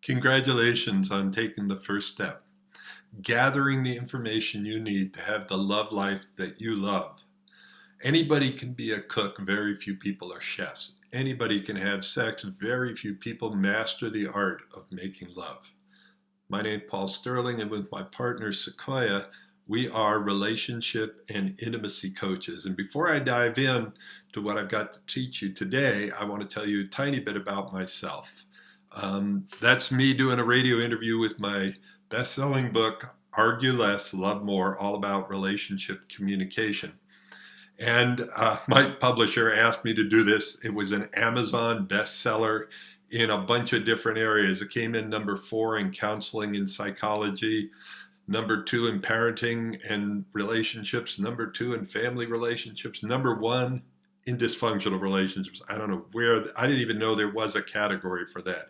Congratulations on taking the first step, gathering the information you need to have the love life that you love. Anybody can be a cook, very few people are chefs. Anybody can have sex, very few people master the art of making love. My name is Paul Sterling, and with my partner Sequoia, we are relationship and intimacy coaches. And before I dive in to what I've got to teach you today, I want to tell you a tiny bit about myself. That's me doing a radio interview with my best-selling book, Argue Less, Love More, all about relationship communication. And my publisher asked me to do this. It was an Amazon bestseller in a bunch of different areas. It came in number 4 in counseling and psychology, number 2 in parenting and relationships, number 2 in family relationships, number 1 in dysfunctional relationships. I don't know where, I didn't even know there was a category for that.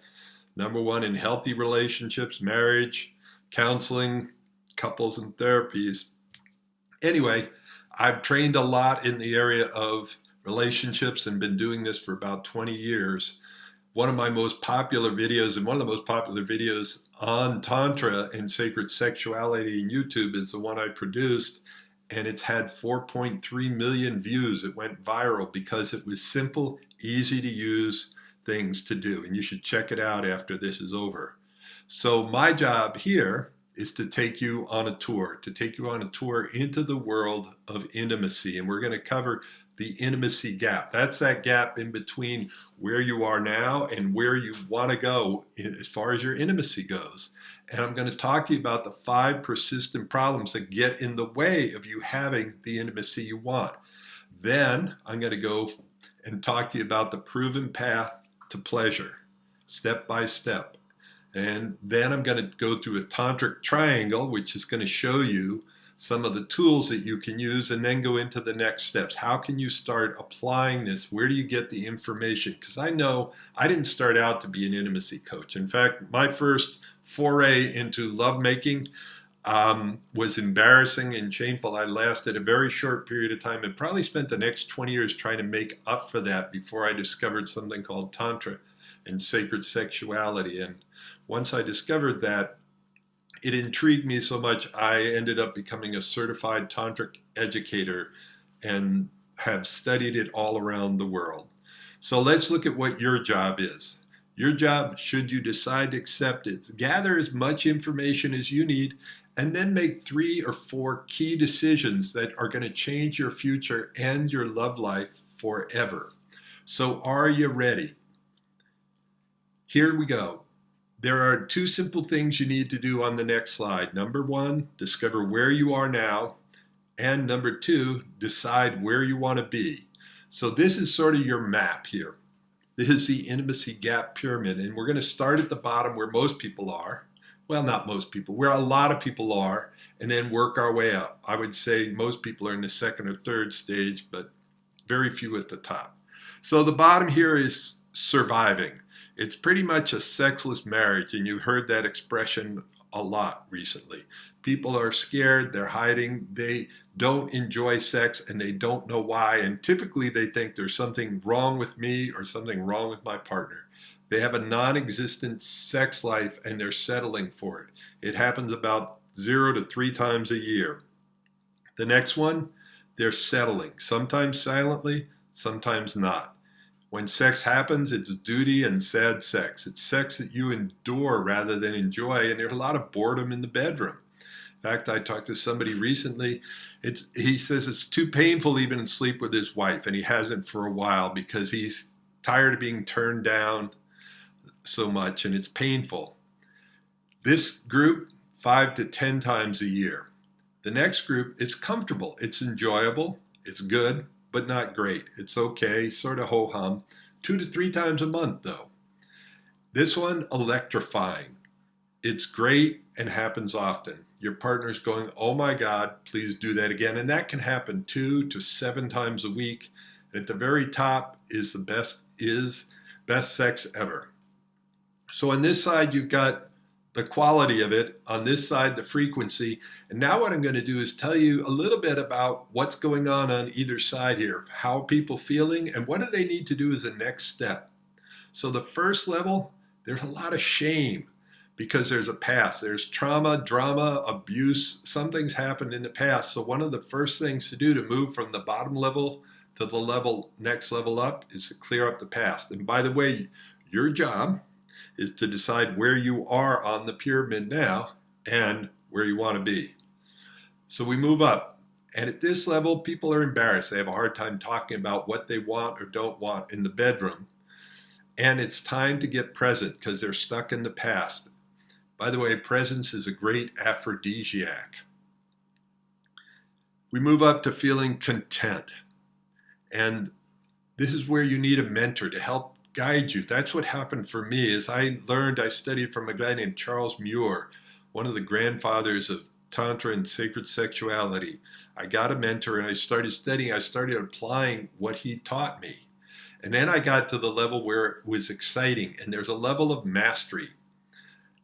Number 1 in healthy relationships, marriage, counseling, couples and therapies. Anyway, I've trained a lot in the area of relationships and been doing this for about 20 years. One of my most popular videos, and one of the most popular videos on Tantra and sacred sexuality in YouTube, is the one I produced, and it's had 4.3 million views. It went viral because it was simple, easy to use things to do, and you should check it out after this is over. So my job here is to take you on a tour, into the world of intimacy, and we're going to cover the intimacy gap. That's that gap in between where you are now and where you want to go as far as your intimacy goes. And I'm going to talk to you about the 5 persistent problems that get in the way of you having the intimacy you want. Then I'm going to go and talk to you about the proven path to pleasure, step by step. And then I'm going to go through a Tantric Triangle, which is going to show you some of the tools that you can use, and then go into the next steps. How can you start applying this? Where do you get the information? Because I know I didn't start out to be an intimacy coach. In fact, my first foray into lovemaking was embarrassing and shameful. I lasted a very short period of time and probably spent the next 20 years trying to make up for that before I discovered something called Tantra and sacred sexuality. And once I discovered that, it intrigued me so much, I ended up becoming a certified tantric educator and have studied it all around the world. So let's look at what your job is. Your job, should you decide to accept it, gather as much information as you need, and then make 3 or 4 key decisions that are going to change your future and your love life forever. So are you ready? Here we go. There are 2 simple things you need to do on the next slide. Number 1, discover where you are now. And number 2, decide where you want to be. So this is sort of your map here. This is the intimacy gap pyramid. And we're going to start at the bottom where most people are. Well, not most people, where a lot of people are, and then work our way up. I would say most people are in the 2nd or 3rd stage, but very few at the top. So the bottom here is surviving. It's pretty much a sexless marriage, and you've heard that expression a lot recently. People are scared, they're hiding, they don't enjoy sex, and they don't know why, and typically they think there's something wrong with me or something wrong with my partner. They have a non-existent sex life, and they're settling for it. It happens about 0 to 3 times a year. The next one, they're settling, sometimes silently, sometimes not. When sex happens, it's duty and sad sex. It's sex that you endure rather than enjoy, and there's a lot of boredom in the bedroom. In fact, I talked to somebody recently. He says it's too painful even to sleep with his wife, and he hasn't for a while because he's tired of being turned down so much, and it's painful. This group, 5 to 10 times a year. The next group, it's comfortable, it's enjoyable, it's good, but not great. It's okay, sort of ho-hum. 2 to 3 times a month, though. This one, electrifying. It's great and happens often. Your partner's going, oh my God, please do that again. And that can happen 2 to 7 times a week. And at the very top is the best sex ever. So on this side, you've got the quality of it. On this side, the frequency. And now what I'm going to do is tell you a little bit about what's going on either side here. How are people feeling, and what do they need to do as a next step? So the first level, there's a lot of shame. because there's a past. There's trauma, drama, abuse. Something's happened in the past. So one of the first things to do to move from the bottom level to the next level up is to clear up the past. And by the way, your job is to decide where you are on the pyramid now and where you want to be. So we move up. And at this level, people are embarrassed. They have a hard time talking about what they want or don't want in the bedroom. And it's time to get present because they're stuck in the past. By the way, presence is a great aphrodisiac. We move up to feeling content. And this is where you need a mentor to help guide you. That's what happened for me is I studied from a guy named Charles Muir, one of the grandfathers of Tantra and sacred sexuality. I got a mentor and I started studying. I started applying what he taught me. And then I got to the level where it was exciting and there's a level of mastery.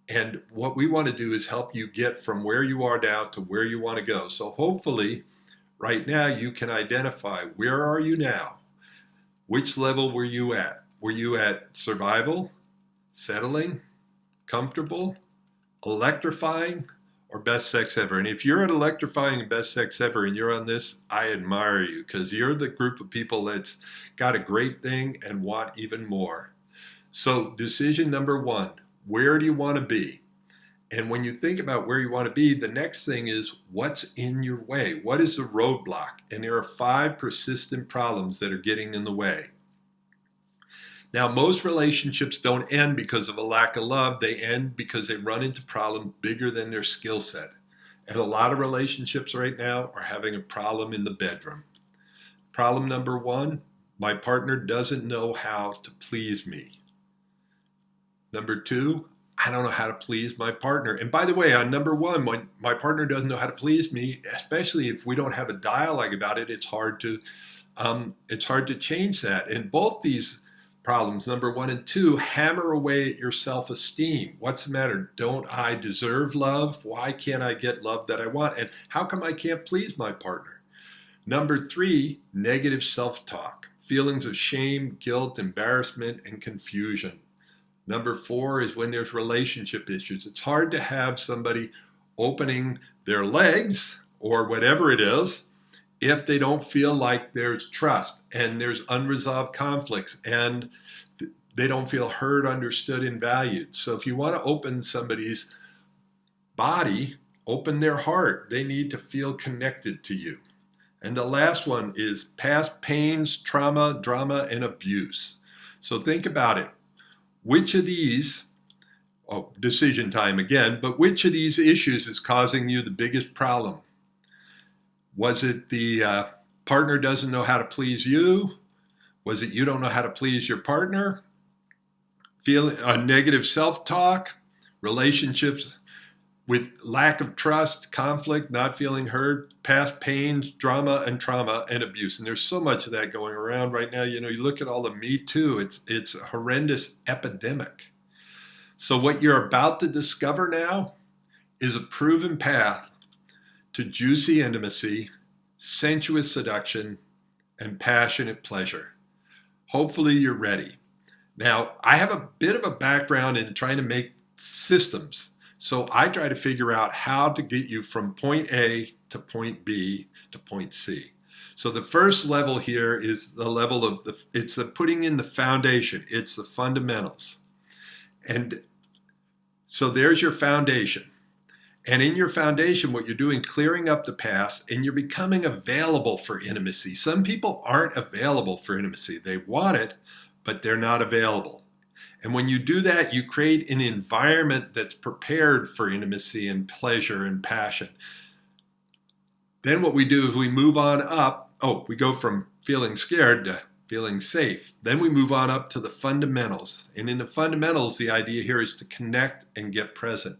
And what we want to do is help you get from where you are now to where you want to go. So hopefully right now you can identify where are you now? Which level were you at? Were you at survival, settling, comfortable, electrifying, or best sex ever? And if you're at electrifying and best sex ever and you're on this, I admire you because you're the group of people that's got a great thing and want even more. So decision number one, where do you want to be? And when you think about where you want to be, the next thing is what's in your way? What is the roadblock? And there are 5 persistent problems that are getting in the way. Now, most relationships don't end because of a lack of love. They end because they run into problems bigger than their skill set. And a lot of relationships right now are having a problem in the bedroom. Problem number 1, my partner doesn't know how to please me. Number 2, I don't know how to please my partner. And by the way, on number 1, when my partner doesn't know how to please me, especially if we don't have a dialogue about it, it's hard to change that. And both these problems, number 1 and 2, hammer away at your self-esteem. What's the matter? Don't I deserve love? Why can't I get love that I want? And how come I can't please my partner? Number 3, negative self-talk, feelings of shame, guilt, embarrassment, and confusion. Number 4 is when there's relationship issues. It's hard to have somebody opening their legs or whatever it is if they don't feel like there's trust and there's unresolved conflicts and they don't feel heard, understood, and valued. So if you want to open somebody's body, open their heart. They need to feel connected to you. And the last one is past pains, trauma, drama, and abuse. So think about it. Which of these, decision time again, but which of these issues is causing you the biggest problem? Was it the partner doesn't know how to please you? Was it you don't know how to please your partner? Feeling negative self-talk, relationships with lack of trust, conflict, not feeling heard, past pains, drama, and trauma, and abuse. And there's so much of that going around right now. You know, you look at all the Me Too, it's a horrendous epidemic. So what you're about to discover now is a proven path to juicy intimacy, sensuous seduction, and passionate pleasure. Hopefully you're ready. Now, I have a bit of a background in trying to make systems. So I try to figure out how to get you from point A to point B to point C. So the first level here is the level of it's the putting in the foundation. It's the fundamentals. And so there's your foundation. And in your foundation, what you're doing, clearing up the past, and you're becoming available for intimacy. Some people aren't available for intimacy. They want it, but they're not available. And when you do that, you create an environment that's prepared for intimacy and pleasure and passion. Then what we do is we move on up. We go from feeling scared to feeling safe. Then we move on up to the fundamentals. And in the fundamentals, the idea here is to connect and get present.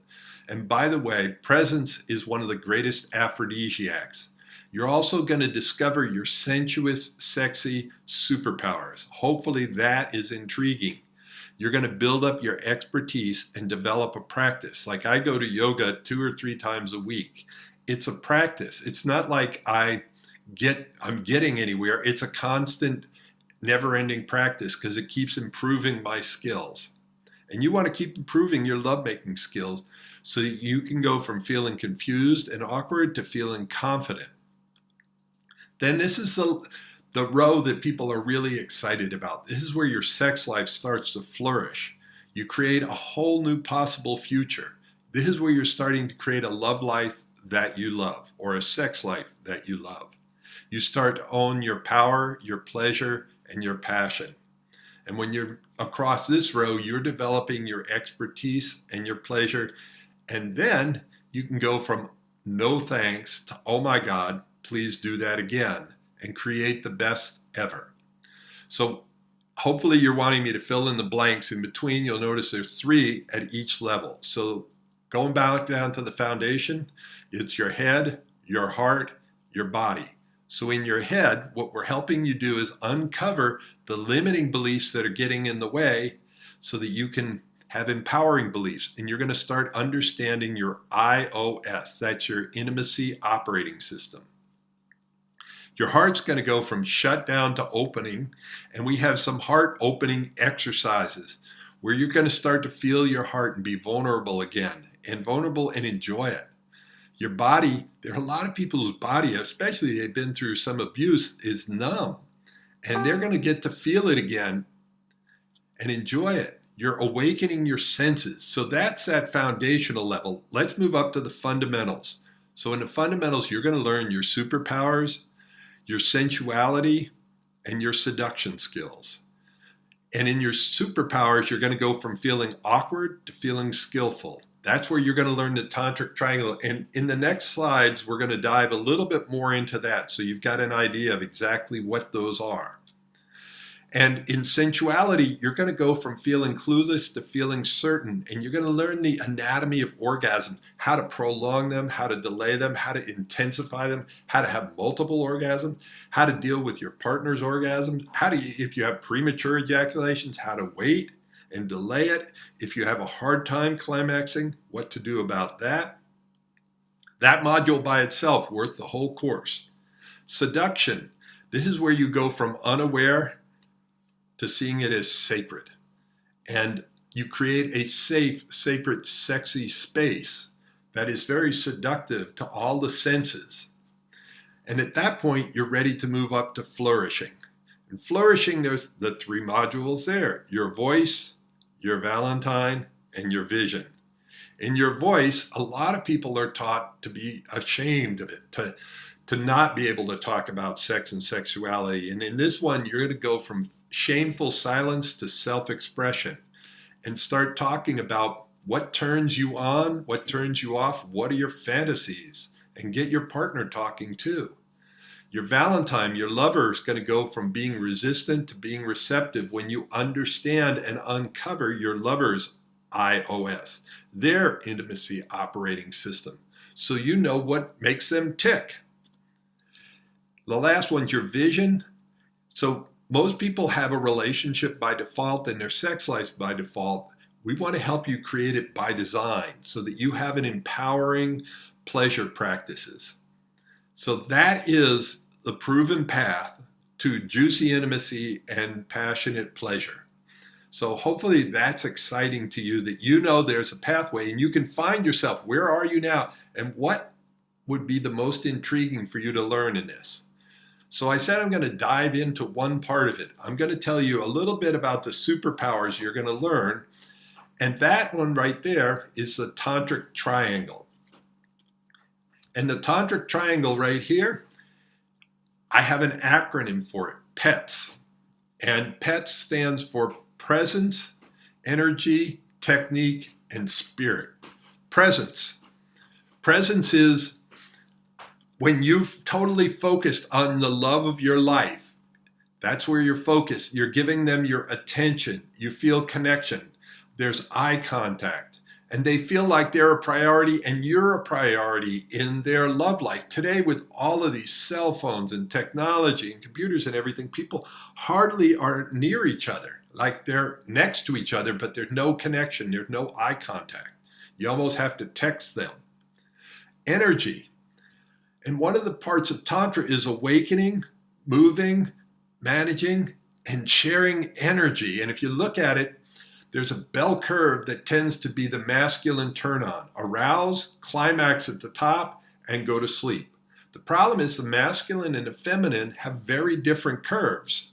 And by the way, presence is one of the greatest aphrodisiacs. You're also going to discover your sensuous, sexy superpowers. Hopefully that is intriguing. You're going to build up your expertise and develop a practice. Like I go to yoga 2 or 3 times a week. It's a practice. It's not like I'm getting anywhere. It's a constant, never-ending practice because it keeps improving my skills. And you want to keep improving your lovemaking skills so that you can go from feeling confused and awkward to feeling confident. Then this is the row that people are really excited about. This is where your sex life starts to flourish. You create a whole new possible future. This is where you're starting to create a love life that you love, or a sex life that you love. You start to own your power, your pleasure, and your passion. And when you're across this row, you're developing your expertise and your pleasure. And then you can go from no thanks to, oh my God, please do that again, and create the best ever. So hopefully you're wanting me to fill in the blanks in between. You'll notice there's 3 at each level. So going back down to the foundation, it's your head, your heart, your body. So in your head, what we're helping you do is uncover the limiting beliefs that are getting in the way so that you can have empowering beliefs. And you're going to start understanding your IOS. That's your intimacy operating system. Your heart's going to go from shut down to opening. And we have some heart opening exercises where you're going to start to feel your heart and be vulnerable again, and vulnerable and enjoy it. Your body, there are a lot of people whose body, especially they've been through some abuse, is numb. And they're going to get to feel it again and enjoy it. You're awakening your senses. So that's that foundational level. Let's move up to the fundamentals. So in the fundamentals, you're going to learn your superpowers, your sensuality, and your seduction skills. And in your superpowers, you're going to go from feeling awkward to feeling skillful. That's where you're going to learn the Tantric Triangle. And in the next slides, we're going to dive a little bit more into that, so you've got an idea of exactly what those are. And in sensuality, you're going to go from feeling clueless to feeling certain. And you're going to learn the anatomy of orgasm, how to prolong them, how to delay them, how to intensify them, how to have multiple orgasms, how to deal with your partner's orgasm, if you have premature ejaculations, how to wait and delay it. If you have a hard time climaxing, what to do about that. That module by itself, worth the whole course. Seduction. This is where you go from unaware to seeing it as sacred. And you create a safe, sacred, sexy space that is very seductive to all the senses. And at that point, you're ready to move up to flourishing. And flourishing, there's the 3 modules there: your voice, your Valentine, and your vision. In your voice, a lot of people are taught to be ashamed of it, to not be able to talk about sex and sexuality. And in this one, you're going to go from shameful silence to self-expression and start talking about what turns you on, what turns you off, what are your fantasies, and get your partner talking too. Your Valentine, your lover, is going to go from being resistant to being receptive when you understand and uncover your lover's IOS, their intimacy operating system, so you know what makes them tick. The last one's your vision. So most people have a relationship by default and their sex life by default. We want to help you create it by design so that you have an empowering pleasure practices. So that is the proven path to juicy intimacy and passionate pleasure. So hopefully that's exciting to you, that you know there's a pathway and you can find yourself. Where are you now? And what would be the most intriguing for you to learn in this? So I said I'm going to dive into one part of it. I'm going to tell you a little bit about the superpowers you're going to learn. And that one right there is the Tantric Triangle. And the Tantric Triangle right here, I have an acronym for it, PETS. And PETS stands for presence, energy, technique, and spirit. Presence. Presence is when you've totally focused on the love of your life. That's where you're focused. You're giving them your attention. You feel connection. There's eye contact. And they feel like they're a priority and you're a priority in their love life. Today, with all of these cell phones and technology and computers and everything, people hardly are near each other. Like they're next to each other, but there's no connection. There's no eye contact. You almost have to text them. Energy. And one of the parts of Tantra is awakening, moving, managing, and sharing energy. And if you look at it, there's a bell curve that tends to be the masculine turn on. Arouse, climax at the top, and go to sleep. The problem is the masculine and the feminine have very different curves.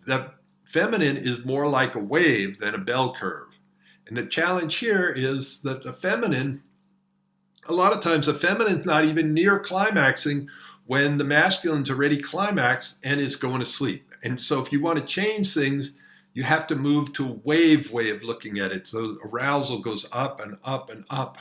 The feminine is more like a wave than a bell curve. And the challenge here is that the feminine, a lot of times the feminine's not even near climaxing when the masculine's already climaxed and is going to sleep. And so if you want to change things, you have to move to a wave way of looking at it. So arousal goes up and up and up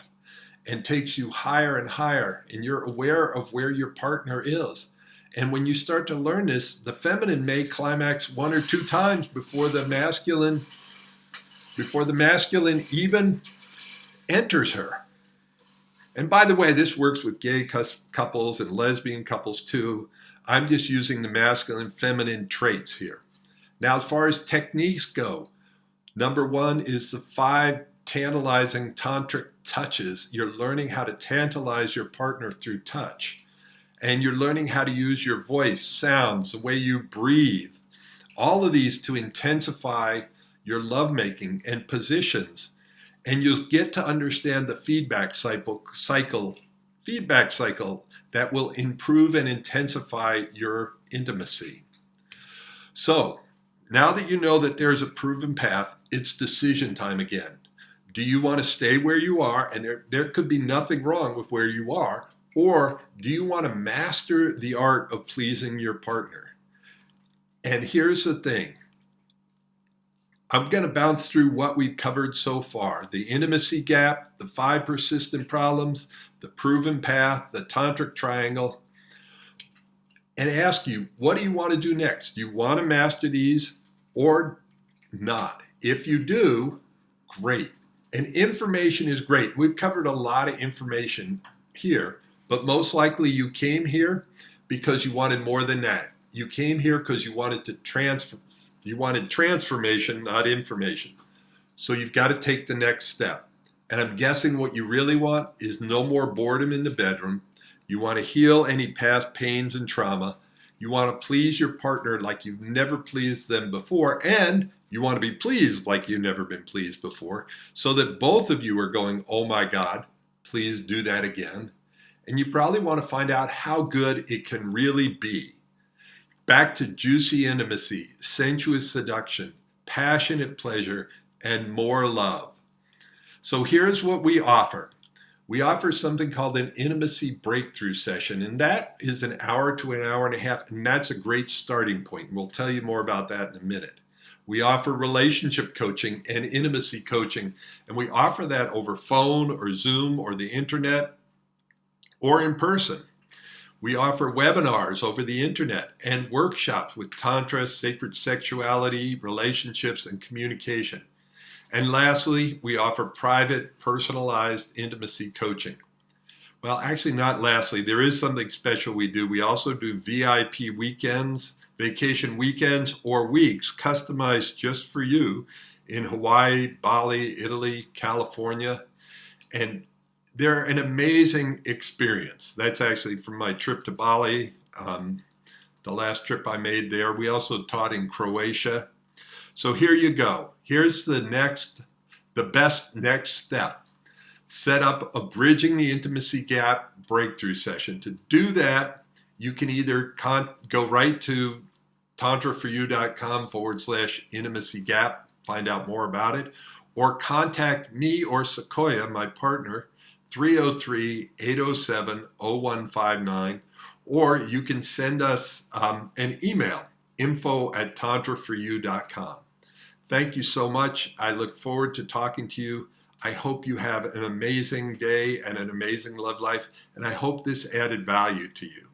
and takes you higher and higher, and you're aware of where your partner is. And when you start to learn this, the feminine may climax 1 or 2 times before the masculine even enters her. And by the way, this works with gay couples and lesbian couples too. I'm just using the masculine feminine traits here. Now, as far as techniques go, number 1 is the 5 tantalizing tantric touches. You're learning how to tantalize your partner through touch. And you're learning how to use your voice, sounds, the way you breathe, all of these to intensify your lovemaking and positions. And you'll get to understand the feedback cycle that will improve and intensify your intimacy. So, now that you know that there's a proven path, it's decision time again. Do you want to stay where you are, and there could be nothing wrong with where you are, or do you want to master the art of pleasing your partner? And here's the thing. I'm going to bounce through what we've covered so far. The intimacy gap, the 5 persistent problems, the proven path, the Tantric Triangle, and ask you, what do you want to do next? Do you want to master these or not? If you do, great. And information is great. We've covered a lot of information here, but most likely you came here because you wanted more than that. You came here because you wanted to you wanted transformation, not information. So you've got to take the next step. And I'm guessing what you really want is no more boredom in the bedroom. You want to heal any past pains and trauma. You want to please your partner like you've never pleased them before, and you want to be pleased like you've never been pleased before, so that both of you are going, oh my God, please do that again. And you probably want to find out how good it can really be. Back to juicy intimacy, sensuous seduction, passionate pleasure, and more love. So here's what we offer. We offer something called an intimacy breakthrough session, and that is an hour to an hour and a half, and that's a great starting point. We'll tell you more about that in a minute. We offer relationship coaching and intimacy coaching, and we offer that over phone or Zoom or the internet or in person. We offer webinars over the internet and workshops with Tantra, sacred sexuality, relationships, and communication. And lastly, we offer private, personalized intimacy coaching. Well, actually not lastly, there is something special we do. We also do VIP weekends, vacation weekends, or weeks customized just for you in Hawaii, Bali, Italy, California. And they're an amazing experience. That's actually from my trip to Bali, the last trip I made there. We also taught in Croatia. So here you go. Here's the best next step. Set up a Bridging the Intimacy Gap breakthrough session. To do that, you can either go right to tantraforyou.com/intimacy gap, find out more about it, or contact me or Sequoia, my partner, 303-807-0159, or you can send us an email, info@tantraforyou.com. Thank you so much. I look forward to talking to you. I hope you have an amazing day and an amazing love life, and I hope this added value to you.